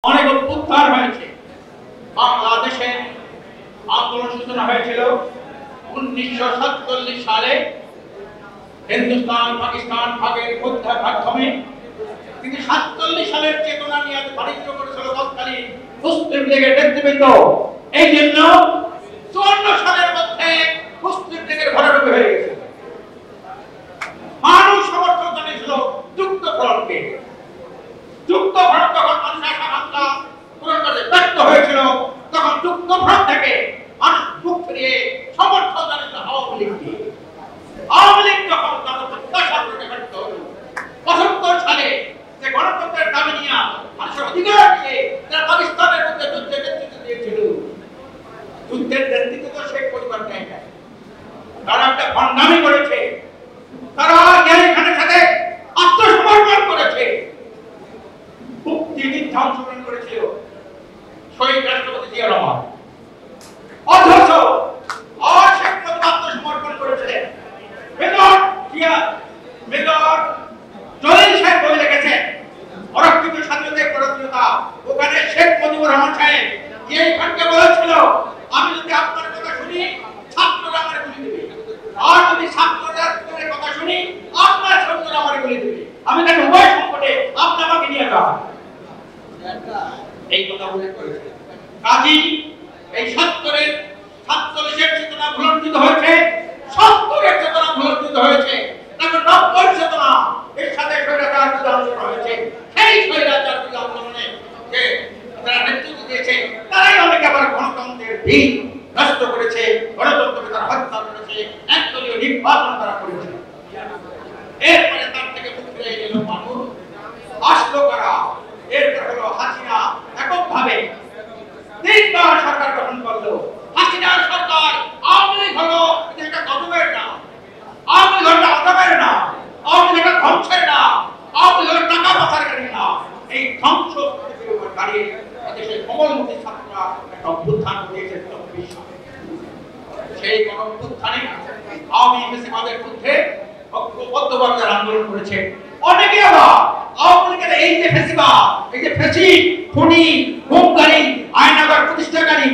অনেক উত্থান হয়েছে। বাংলাদেশে আন্দোলন সূচনা হয়েছিল 1947 সালে হিন্দুস্তান পাকিস্তান ভাগের মাধ্যমে। কিন্তু 47 সালের চেতনা নিয়ে বাণিজ্য করেছিল তৎকালীন মুসলিম লীগের নেতৃবৃন্দ। এই জন্য 54 সালের মধ্যে মুসলিম লীগের ভরাডুবি হয়ে গেছে। মানুষ সমর্থন জানিয়েছিল যুক্তফ্রন্টকে। যুক্তফ্রন্ট যখন মানুষের আকাঙ্ক্ষা পূরণ করতে ব্যর্থ হয়েছিল, তখন যুক্তফ্রন্ট থেকে মানুষ মুখ ফিরিয়ে সমর্থন জানিয়েছিল আওয়ামী লীগকে। আওয়ামী লীগ যখন তাদের প্রত্যাশা করতে ব্যর্থ হল, 75 সালে যে গণতন্ত্রের দাবি নিয়ে মানুষের অধিকার নিয়ে তারা পাকিস্তানের মধ্যে যুদ্ধের নেতৃত্ব দিয়েছিল, যুদ্ধের নেতৃত্ব তো শেখ পরিবার নেয় না। তারা একটা ভণ্ডামি করেছে, তারা এখানে সাথে আত্মসমর্পণ করেছে, মুক্তিযুদ্ধে অংশগ্রহণ করেছিল শহীদ রাষ্ট্রপতি জিয়া রহমান। অথচ শেখ মুজিব আত্মসমর্পণ করেছিলেন। মেজর জলিল সাহেব বলে লিখেছেন অরক্ষিত স্বাধীনতার প্রয়োজনীয়তা। ওখানে শেখ মুজিবুর রহমান সাহেব এইখানকে বলেছিল, আমি যদি আপনার কথা শুনি ছাত্ররা আমার গুলি দেবে, আর যদি ছাত্ররা কথা শুনি আপনার ছাত্ররা আমার গুলি দেবে। আমি তাকে উভয় সংকটে আপনি আমাকে নিয়ে যান, এই কথা বলে করেছে। কাজী এই 47-এর চেতনা ভুলণ্ঠিত হয়েছে, 70-এর চেতনা ভুলণ্ঠিত হয়েছে, তারপর 90-এর চেতনা এর সাথে স্বৈরাচার বিরোধী আন্দোলন হয়েছে। সেই স্বৈরাচার বিরোধী আন্দোলনে যে যারা নেতৃত্ব দিয়েছে তারাই অনেকে আবার গণতন্ত্রের ভিত নষ্ট করেছে, গণতন্ত্রকে তারা হত্যা করেছে, একদলীয় নির্বাচন তারা করেছে। এরপরে তার থেকে মুক্তি পেয়ে গেল মানুষ, আসলো কারা? এরপর হলো হাসিনা এককভাবে 3বার সরকার গঠন করলো। হাসিনার সরকার আওয়ামী লীগ হলো এটা গজবের না, আওয়ামী লীগ হলো আদমের না, আওয়ামী লীগ ধ্বংসের না, আওয়ামী লীগ টাকা পাচারের না। এই ধ্বংস দাঁড়িয়ে দেশের কমলমুখী ছাত্ররা একটা অভ্যুত্থান করেছে। সেই গণঅভ্যুত্থানে আওয়ামী ফ্যাসিবাদের বিরুদ্ধে ঐক্যবদ্ধভাবে আন্দোলন করেছে। অনেকে আবার আওয়ামী লীগের এই যে ফ্যাসিবাদ, এই যে ফ্যাসিস্ট, খুনি, গুমকারী, আয়নাঘর প্রতিষ্ঠাকারী,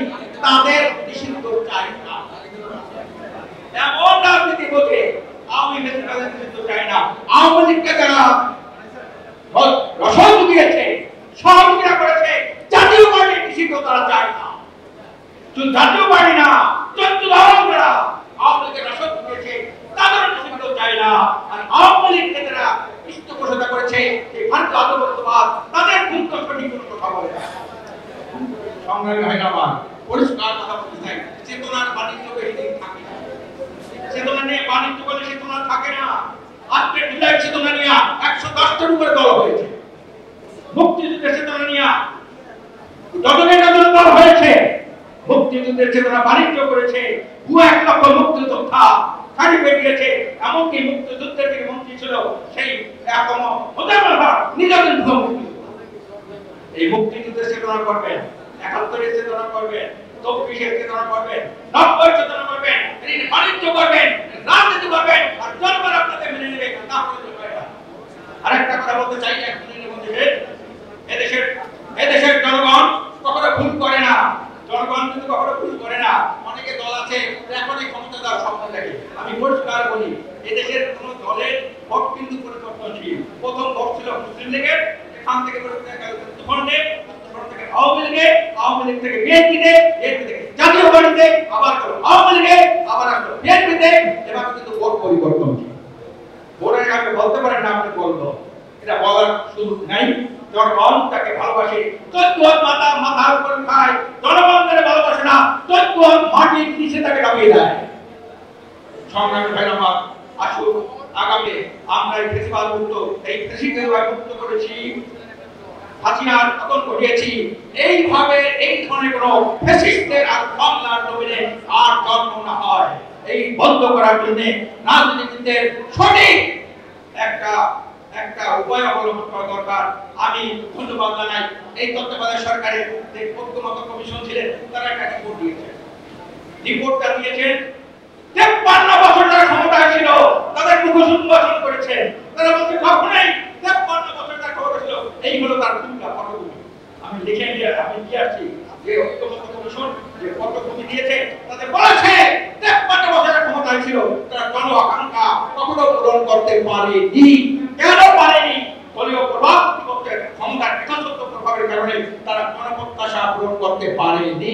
তাদের নিষিদ্ধ চাই না। এমন রাজনীতি বোঝে আওয়ামী ফ্যাসিবাদের নিষিদ্ধ চাই না। আওয়ামী লীগকে যারা রসদ দিয়েছে, সহযোগিতা করেছে, জাতীয় পার্টি নিষিদ্ধ তারা চায় না। শুধু জাতীয় পার্টি না, চট্টগ্রামরা আওয়ামী লীগের রসদ দিয়েছে তাদের নিষিদ্ধ চায় না। আর আওয়ামী লীগকে যারা পৃষ্ঠপোষকতা করেছে সেই ভারতীয় আধিপত্যবাদ, তাদের গুরুত্ব সঠিক কোনো কথা বলে না। সংগ্রামী ভাইরা আমার, পরিষ্কার কথা বলতে চাই, চেতনার বাণিজ্য বেশি থাকে না। চেতনা নিয়ে বাণিজ্য করলে চেতনা থাকে না। আজকে জুলাই চেতনা নিয়ে 110টার উপরে দল হয়েছে। মুক্তিযুদ্ধের চেতনা নিয়ে ডজনে ডজনে দল হয়েছে। মুক্তিযুদ্ধের চেতনা বাণিজ্য করেছে, 1 লক্ষ মুক্তিযোদ্ধা সার্টিফিকেট দিয়েছে। এমনকি মুক্তিযুদ্ধের যে মন্ত্রী ছিল সেই এখনো নিজেদের এই মুক্তিযুদ্ধের চেতনা করবেন, 71-এর চেতনা করবেন, 24-এর চেতনা করবেন, 90-এর চেতনা করবেন, বাণিজ্য করবেন, রাজনীতি করবেন, আর জনগণ আপনাদের মেনে নেবে। আরেকটা কথা বলতে চাই, এক মিনিটের মধ্যে এদেশের জনগণ কখনো ভুল করে না। জনগণ কিন্তু কখনো ভুল করে না। অনেকে দল আছে এখনই ক্ষমতা দেওয়ার স্বপ্ন দেখে। আমি পরিষ্কার বলি, এদেশের কোন দলের ভোট কিন্তু পরিবর্তনশীল। প্রথম ভোট ছিল মুসলিম লীগের, এখান থেকে যুক্তফ্রন্টে, যুক্তফ্রন্ট থেকে আওয়ামী লীগে, আওয়ামী লীগ থেকে বিএনপিতে, বিএনপি থেকে জাতীয় পার্টিতে, আবার আওয়ামী লীগে, আবার আসলো বিএনপিতে। এবার কিন্তু ভোট পরিবর্তনশীল। ভোটের আগে বলতে পারেন না আপনি বলবো, এটা বলার সুযোগ নাই। জনগণ তাকে ভালোবাসে, চৈত্র মাথার উপর খায়, জনগণের ভালোবাসে না, চৈত্র মাটির নিচে তাকে ডাবিয়ে দেয়। সংগ্রামী ভাইরা আমার, আসুন আগামী আমরা এই ফেসিবাদ মুক্ত, এই ফেসিবাদ মুক্ত করেছি, হাসিনার পতন ঘটিয়েছি। এইভাবে এই ধরনের কোন ফ্যাসিস্টদের আর বাংলার জমিনে আর জন্ম না হয়, এই বন্ধ করার জন্য রাজনীতিবিদদের সঠিক একটা উপায় অবলম্বন করা দরকার। আমি ধন্যবাদ জানাই এই তত্ত্বাবধায়ক সরকারের যে ঐক্যমত্য কমিশন ছিলেন, তারা একটা রিপোর্ট দিয়েছেন। রিপোর্টটা দিয়েছেন 53 বছর তারা ক্ষমতায় ছিল, তাদের মুখোশ উন্মোচন করেছেন। তারা বলছে কখনোই 53 বছর তার ক্ষমতা ছিল, এই হলো তার ভূমিকা, পটভূমি। আমি লিখে দিয়ে আমি দিয়ে আসছি যে ঐক্যমত্য কমিশন যে পত্রকপি দিয়েছে তাতে বলেছে 53 বছরের ক্ষমতায় ছিল তারা জন আকাঙ্ক্ষা কখনো পূরণ করতে পারেনি। কেন পারেনি? দলীয় প্রভাব প্রতিপক্ষের ক্ষমতার যথাযথ প্রভাবের কারণে তারা জনপ্রত্যাশা পূরণ করতে পারেনি।